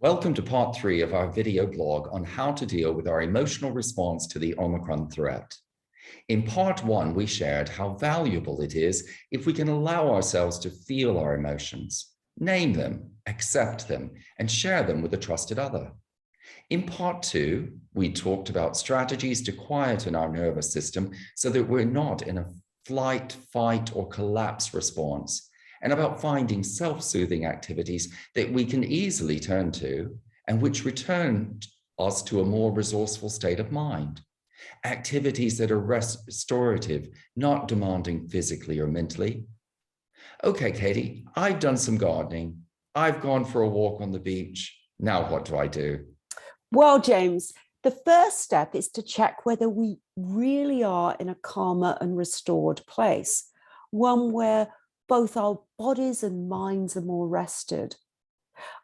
Welcome to part 3 of our video blog on how to deal with our emotional response to the Omicron threat. In part 1, we shared how valuable it is if we can allow ourselves to feel our emotions, name them, accept them, and share them with a trusted other. In part 2, we talked about strategies to quieten our nervous system so that we're not in a flight, fight, or collapse response, and about finding self-soothing activities that we can easily turn to and which return us to a more resourceful state of mind. Activities that are restorative, not demanding physically or mentally. Okay, Katie, I've done some gardening. I've gone for a walk on the beach. Now what do I do? Well, James, the first step is to check whether we really are in a calmer and restored place, one where both our bodies and minds are more rested.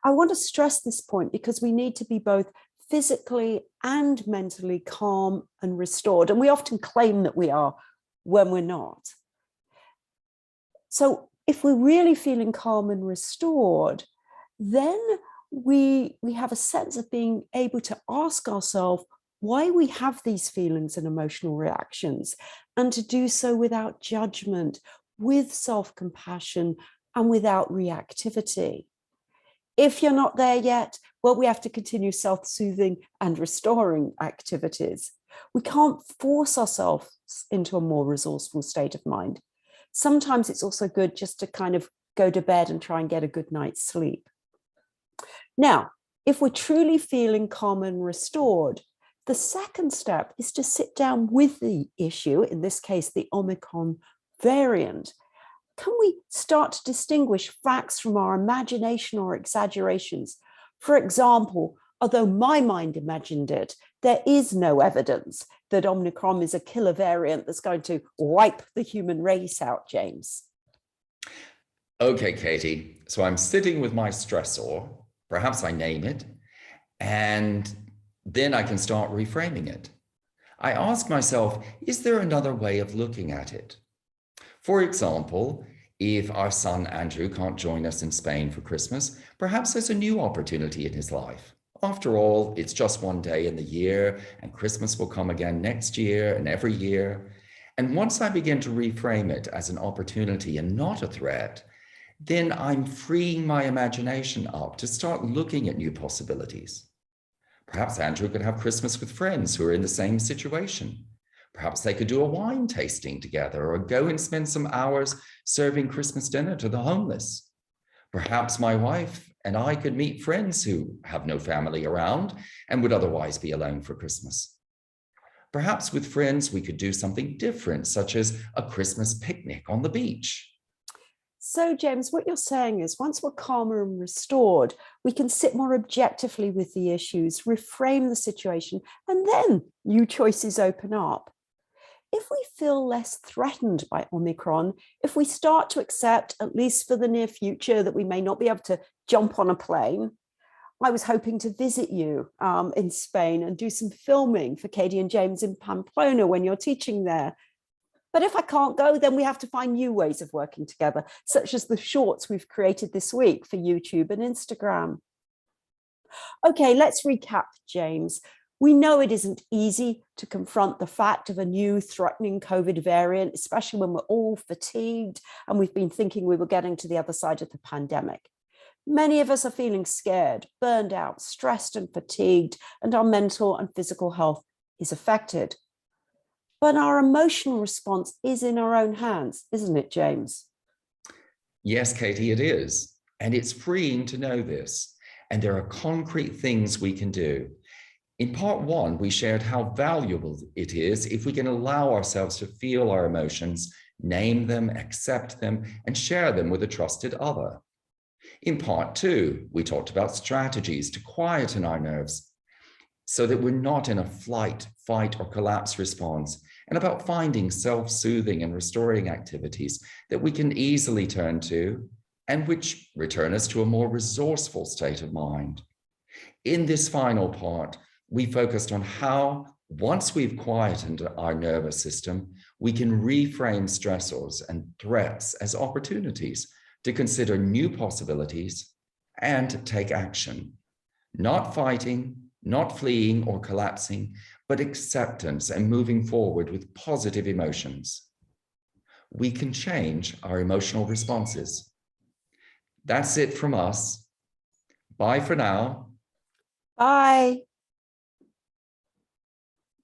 I want to stress this point because we need to be both physically and mentally calm and restored. And we often claim that we are when we're not. So if we're really feeling calm and restored, then we have a sense of being able to ask ourselves why we have these feelings and emotional reactions, and to do so without judgment, with self-compassion, and without reactivity. If you're not there yet, well, we have to continue self-soothing and restoring activities. We can't force ourselves into a more resourceful state of mind. Sometimes it's also good just to kind of go to bed and try and get a good night's sleep. Now, if we're truly feeling calm and restored, the second step is to sit down with the issue, in this case, the Omicron variant. Can we start to distinguish facts from our imagination or exaggerations? For example, although my mind imagined it, there is no evidence that Omicron is a killer variant that's going to wipe the human race out, James. Okay, Katie, so I'm sitting with my stressor, perhaps I name it, and then I can start reframing it. I ask myself, is there another way of looking at it? For example, if our son Andrew can't join us in Spain for Christmas, perhaps there's a new opportunity in his life. After all, it's just one day in the year, and Christmas will come again next year and every year. And once I begin to reframe it as an opportunity and not a threat, then I'm freeing my imagination up to start looking at new possibilities. Perhaps Andrew could have Christmas with friends who are in the same situation. Perhaps they could do a wine tasting together or go and spend some hours serving Christmas dinner to the homeless. Perhaps my wife and I could meet friends who have no family around and would otherwise be alone for Christmas. Perhaps with friends, we could do something different, such as a Christmas picnic on the beach. So, James, what you're saying is once we're calmer and restored, we can sit more objectively with the issues, reframe the situation, and then new choices open up. If we feel less threatened by Omicron, if we start to accept, at least for the near future, that we may not be able to jump on a plane, I was hoping to visit you in Spain and do some filming for Katie and James in Pamplona when you're teaching there. But if I can't go, then we have to find new ways of working together, such as the shorts we've created this week for YouTube and Instagram. Okay, let's recap, James. We know it isn't easy to confront the fact of a new threatening COVID variant, especially when we're all fatigued and we've been thinking we were getting to the other side of the pandemic. Many of us are feeling scared, burned out, stressed and fatigued, and our mental and physical health is affected. But our emotional response is in our own hands, isn't it, James? Yes, Katie, it is. And it's freeing to know this. And there are concrete things we can do. In part 1, we shared how valuable it is if we can allow ourselves to feel our emotions, name them, accept them, and share them with a trusted other. In part 2, we talked about strategies to quieten our nerves so that we're not in a flight, fight, or collapse response, and about finding self-soothing and restoring activities that we can easily turn to and which return us to a more resourceful state of mind. In this final part, we focused on how, once we've quietened our nervous system, we can reframe stressors and threats as opportunities to consider new possibilities and take action. Not fighting, not fleeing or collapsing, but acceptance and moving forward with positive emotions. We can change our emotional responses. That's it from us. Bye for now. Bye.